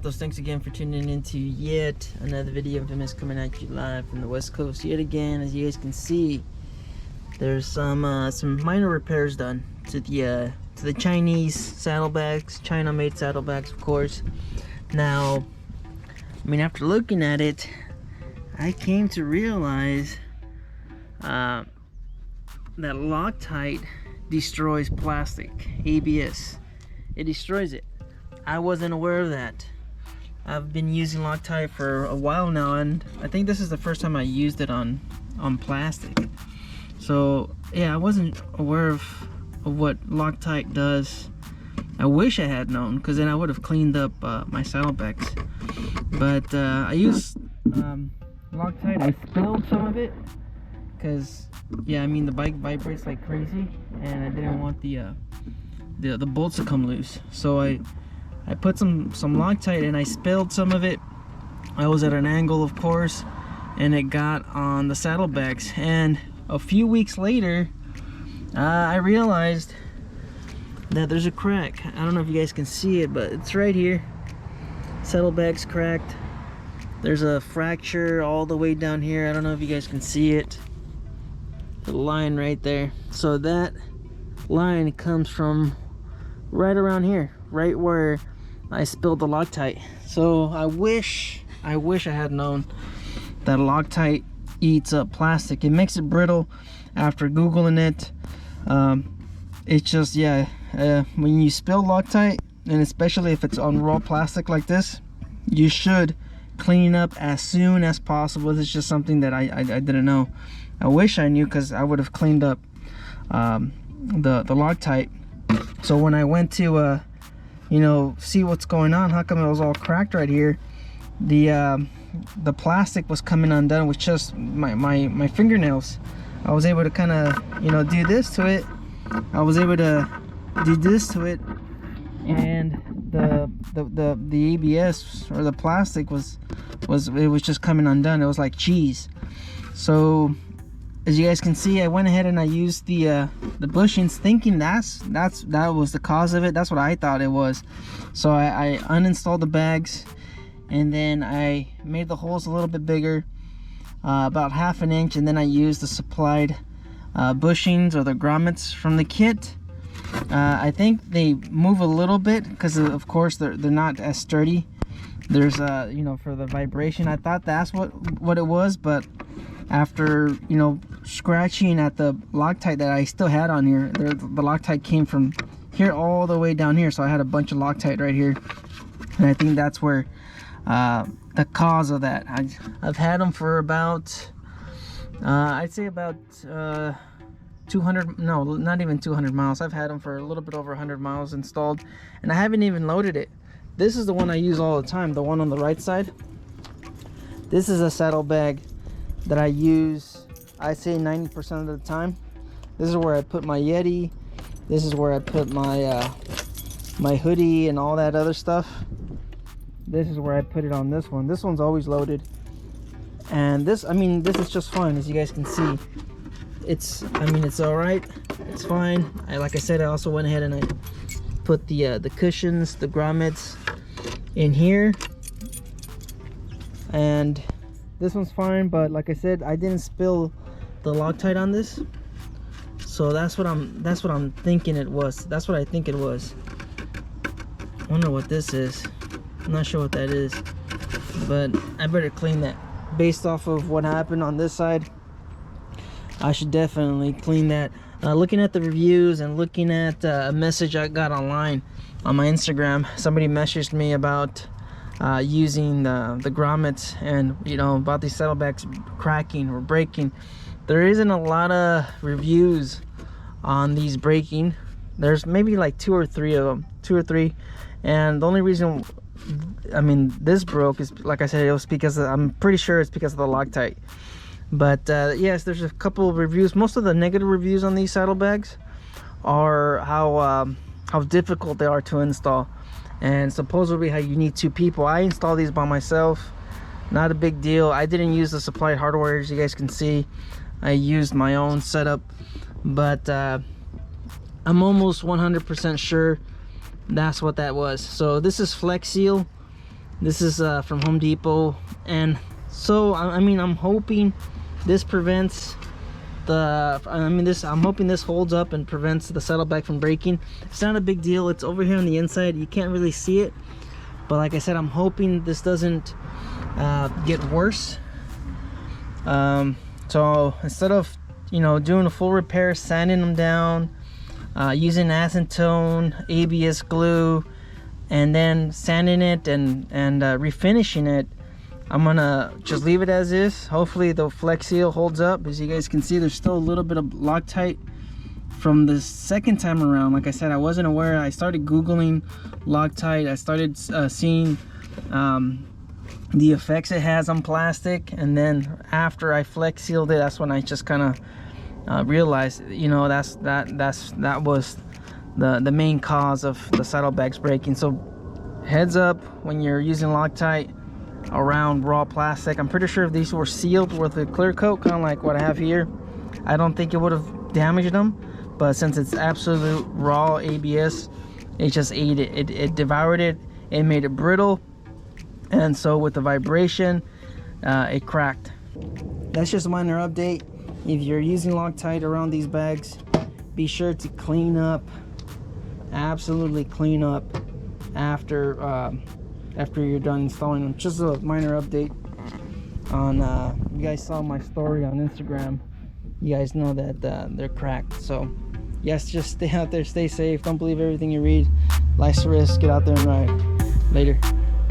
Vatos, thanks again for tuning into yet another video of Infamous coming at you live from the West Coast yet again. As you guys can see, there's some minor repairs done to the Chinese saddlebags, China-made saddlebags, of course. Now, I mean, after looking at it, I came to realize that Loctite destroys plastic, ABS. It destroys it. I wasn't aware of that. I've been using Loctite for a while now, and I think this is the first time I used it on plastic. So yeah, I wasn't aware of what Loctite does. I wish I had known, because then I would have cleaned up my saddlebags. But I used Loctite. I spilled some of it because, yeah, I mean, the bike vibrates like crazy, and I didn't want the bolts to come loose. So I put some Loctite and I spilled some of it. I was at an angle, of course, and it got on the saddlebags. And a few weeks later, I realized that there's a crack. I don't know if you guys can see it, but it's right here. Saddlebags cracked. There's a fracture all the way down here. I don't know if you guys can see it. The line right there. So that line comes from right around here, right where I spilled the Loctite. So I wish I had known that Loctite eats up plastic. It makes it brittle. After googling it, it's just, yeah, when you spill Loctite, and especially if it's on raw plastic like this, you should clean it up as soon as possible. It's just something that I didn't know. I wish I knew, because I would have cleaned up the Loctite. So when I went to you know, see what's going on, how come it was all cracked right here, the plastic was coming undone with just my fingernails. I was able to kind of, you know, do this to it. I was able to do this to it, and the ABS, or the plastic, was just coming undone. It was like cheese. So as you guys can see, I went ahead and I used the bushings, thinking that was the cause of it. That's what I thought it was. So I uninstalled the bags, and then I made the holes a little bit bigger, about 1/2 inch, and then I used the supplied bushings, or the grommets from the kit. I think they move a little bit because, of course, they're not as sturdy. There's you know, for the vibration. I thought that's what it was, but after, you know, scratching at the Loctite that I still had on here, the Loctite came from here all the way down here, so I had a bunch of Loctite right here, and I think that's where the cause of that. I've had them for about I'd say about 200, no, not even 200 miles. I've had them for a little bit over 100 miles installed, and I haven't even loaded it. This is the one I use all the time, the one on the right side. This is a saddlebag that I use, I say 90% of the time. This is where I put my Yeti. This is where I put my my hoodie and all that other stuff. This is where I put it on this one. This one's always loaded. And this, I mean, this is just fine, as you guys can see. It's, I mean, it's all right. It's fine. Like I said, I also went ahead and I put the cushions, the grommets in here, and this one's fine. But like I said, I didn't spill the Loctite on this, so that's what I'm thinking it was. That's what I think it was. I wonder what this is. I'm not sure what that is, but I better clean that. Based off of what happened on this side, I should definitely clean that. Looking at the reviews and looking at a message I got online on my Instagram, somebody messaged me about using the grommets, and, you know, about these saddlebags cracking or breaking. There isn't a lot of reviews on these breaking. There's maybe like 2 or 3 of them, 2 or 3, and the only reason, I mean, this broke is, like I said, it was because I'm pretty sure it's because of the Loctite. But yes, there's a couple of reviews. Most of the negative reviews on these saddlebags are how difficult they are to install, and supposedly how you need 2 people. I installed these by myself, not a big deal. I didn't use the supplied hardware, as you guys can see. I used my own setup, but I'm almost 100% sure that's what that was. So this is Flex Seal. This is from Home Depot, and so I mean, I'm hoping this prevents the, I'm hoping this holds up and prevents the saddlebag from breaking. It's not a big deal. It's over here on the inside. You can't really see it, but like I said, I'm hoping this doesn't get worse. So instead of, you know, doing a full repair, sanding them down, using acetone, ABS glue, and then sanding it and refinishing it, I'm gonna just leave it as is. Hopefully the Flex Seal holds up. As you guys can see, there's still a little bit of Loctite from the second time around. Like I said, I wasn't aware. I started Googling Loctite. I started seeing the effects it has on plastic, and then after I Flex Sealed it, that's when I just kind of realized, you know, that was the main cause of the saddlebags breaking. So heads up when you're using Loctite around raw plastic. I'm pretty sure if these were sealed with a clear coat, kind of like what I have here, I don't think it would have damaged them, but since it's absolute raw ABS, it just ate it. It devoured it. It made it brittle, and so with the vibration, it cracked. That's just a minor update. If you're using Loctite around these bags, be sure to clean up, absolutely clean up after you're done installing them. Just a minor update on, you guys saw my story on Instagram. You guys know that they're cracked. So yes, just stay out there, stay safe, don't believe everything you read. Life's a risk, get out there and ride. Later.